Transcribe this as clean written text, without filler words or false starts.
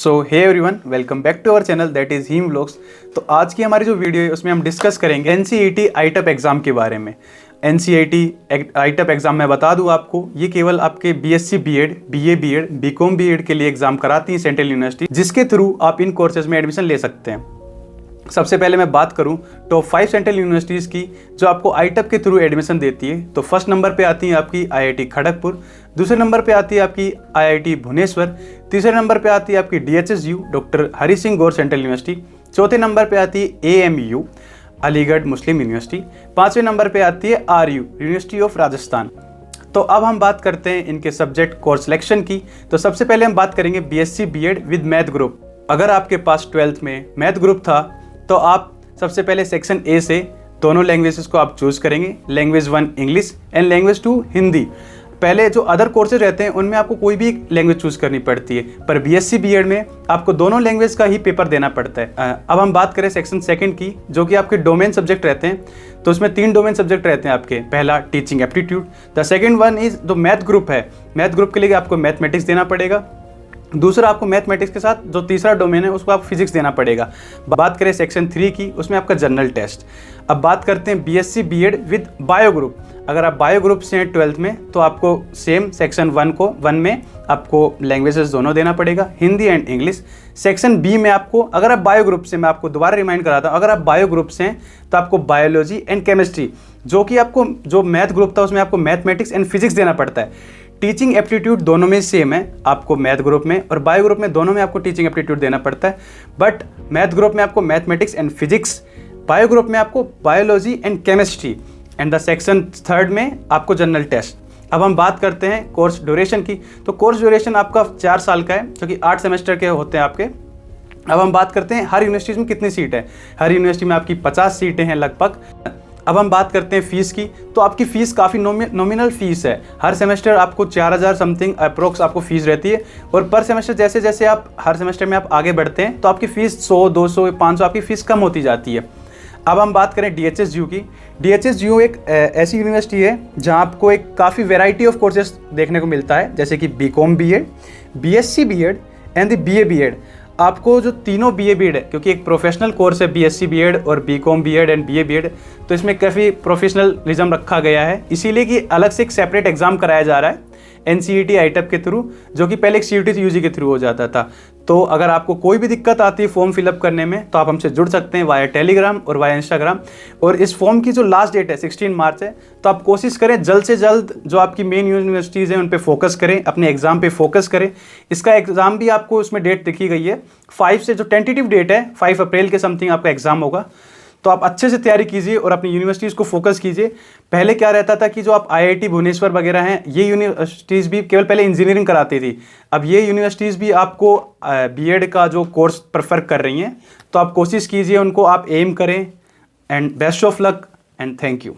So hey everyone, welcome back to our channel that is Heem vlogs. तो आज की हमारी जो वीडियो है उसमें हम डिस्कस करेंगे एनसीईटी आईटेप एग्ज़ाम के बारे में। एनसीईटी आईटेप एग्ज़ाम मैं बता दूं आपको, ये केवल आपके BSc BEd, BA BEd, BCom BEd के लिए एग्ज़ाम कराती है सेंट्रल यूनिवर्सिटी, जिसके थ्रू आप इन कोर्सेज में एडमिशन ले सकते हैं। सबसे पहले मैं बात करूं टॉप 5 सेंट्रल यूनिवर्सिटीज़ की जो आपको आईटेप के थ्रू एडमिशन देती है, तो फर्स्ट नंबर पे आती है आपकी आईआईटी खड़गपुर, दूसरे नंबर पे आती है आपकी आईआईटी भुवनेश्वर, तीसरे नंबर पे आती है आपकी डीएचएसयू डॉक्टर हरि सिंह गौर सेंट्रल यूनिवर्सिटी, चौथे नंबर पे आती है एएमयू अलीगढ़ मुस्लिम यूनिवर्सिटी, पाँचवें नंबर पे आती है आरयू यूनिवर्सिटी ऑफ राजस्थान। तो अब हम बात करते हैं इनके सब्जेक्ट कोर्स सिलेक्शन की। तो सबसे पहले हम बात करेंगे BSc BEd with math group. अगर आपके पास 12th में मैथ ग्रुप था तो आप सबसे पहले सेक्शन ए से दोनों लैंग्वेजेस को आप चूज़ करेंगे, language 1 English and language 2 Hindi. पहले जो अदर कोर्सेज रहते हैं उनमें आपको कोई भी लैंग्वेज चूज़ करनी पड़ती है, पर बीएससी बीएड में आपको दोनों लैंग्वेज का ही पेपर देना पड़ता है। अब हम बात करें सेक्शन सेकंड की, जो कि आपके डोमेन सब्जेक्ट रहते हैं। तो उसमें 3 डोमेन सब्जेक्ट रहते हैं आपके। पहला teaching aptitude, the second one is जो मैथ ग्रुप है, मैथ ग्रुप के लिए आपको मैथमेटिक्स देना पड़ेगा। दूसरा आपको मैथमेटिक्स के साथ जो तीसरा डोमेन है उसको आप फिजिक्स देना पड़ेगा। बात करें सेक्शन 3 की, उसमें आपका जनरल टेस्ट। अब बात करते हैं BSc BEd with bio group. अगर आप बायो ग्रुप से हैं 12th में तो आपको सेम सेक्शन 1 में आपको लैंग्वेजेस दोनों देना पड़ेगा, Hindi and English. Section B में आपको, अगर आप बायो ग्रुप से, मैं आपको दोबारा रिमाइंड कराता हूँ, अगर आप बायो ग्रुप से हैं तो आपको बायोलॉजी एंड केमिस्ट्री, जो कि आपको जो मैथ ग्रुप था उसमें आपको मैथमेटिक्स एंड फिजिक्स देना पड़ता है। टीचिंग एप्टीट्यूड दोनों में सेम है, आपको मैथ ग्रुप में और बायो ग्रुप में दोनों में आपको टीचिंग एप्टीट्यूड देना पड़ता है। बट मैथ ग्रुप में आपको mathematics and physics, bio group में आपको biology and chemistry, and the section 3 में आपको जनरल टेस्ट। अब हम बात करते हैं कोर्स ड्यूरेशन की। तो कोर्स ड्यूरेशन आपका 4 साल का है, जो कि 8 सेमेस्टर के होते हैं आपके। अब हम बात करते हैं हर यूनिवर्सिटी में कितनी सीट है। हर यूनिवर्सिटी में आपकी 50 सीटें हैं लगभग। अब हम बात करते हैं फीस की। तो आपकी फ़ीस काफ़ी नॉमिनल फ़ीस है। हर सेमेस्टर आपको 4000 समथिंग अप्रोक्स आपको फ़ीस रहती है, और पर सेमेस्टर जैसे जैसे आप हर सेमेस्टर में आप आगे बढ़ते हैं तो आपकी फ़ीस 100, 200, 500 आपकी फ़ीस कम होती जाती है। अब हम बात करें डीएचएसयू की। डीएचएसयू एक ऐसी यूनिवर्सिटी है जहां आपको एक काफ़ी वैरायटी ऑफ कोर्सेज देखने को मिलता है, जैसे कि BCom BEd, BSc BEd and the BA BEd. आपको जो तीनों बीए बीएड है, क्योंकि एक प्रोफेशनल कोर्स है बीएससी बीएड और BCom BEd and BA BEd, तो इसमें काफ़ी प्रोफेशनलिज्म रखा गया है, इसीलिए कि अलग से एक सेपरेट एग्जाम कराया जा रहा है एनसीईटी आईटेप के थ्रू, जो कि पहले एक सीयूटी यूजी के थ्रू हो जाता था। तो अगर आपको कोई भी दिक्कत आती है फॉर्म फिलअप करने में तो आप हमसे जुड़ सकते हैं वाया टेलीग्राम और वाया इंस्टाग्राम। और इस फॉर्म की जो लास्ट डेट है 16 मार्च है, तो आप कोशिश करें जल्द से जल्द जो आपकी मेन यूनिवर्सिटीज़ हैं उन पे फोकस करें, अपने एग्जाम पे फोकस करें। इसका एग्ज़ाम भी आपको उसमें डेट लिखी गई है 5 से, जो टेंटेटिव डेट है 5 अप्रैल के समथिंग आपका एग्जाम होगा। तो आप अच्छे से तैयारी कीजिए और अपनी यूनिवर्सिटीज़ को फोकस कीजिए। पहले क्या रहता था कि जो आप आईआईटी भुवनेश्वर वगैरह हैं, ये यूनिवर्सिटीज़ भी केवल पहले इंजीनियरिंग कराती थी, अब ये यूनिवर्सिटीज़ भी आपको बीएड का जो कोर्स प्रेफर कर रही हैं। तो आप कोशिश कीजिए, उनको आप एम करें। And best of luck and thank you.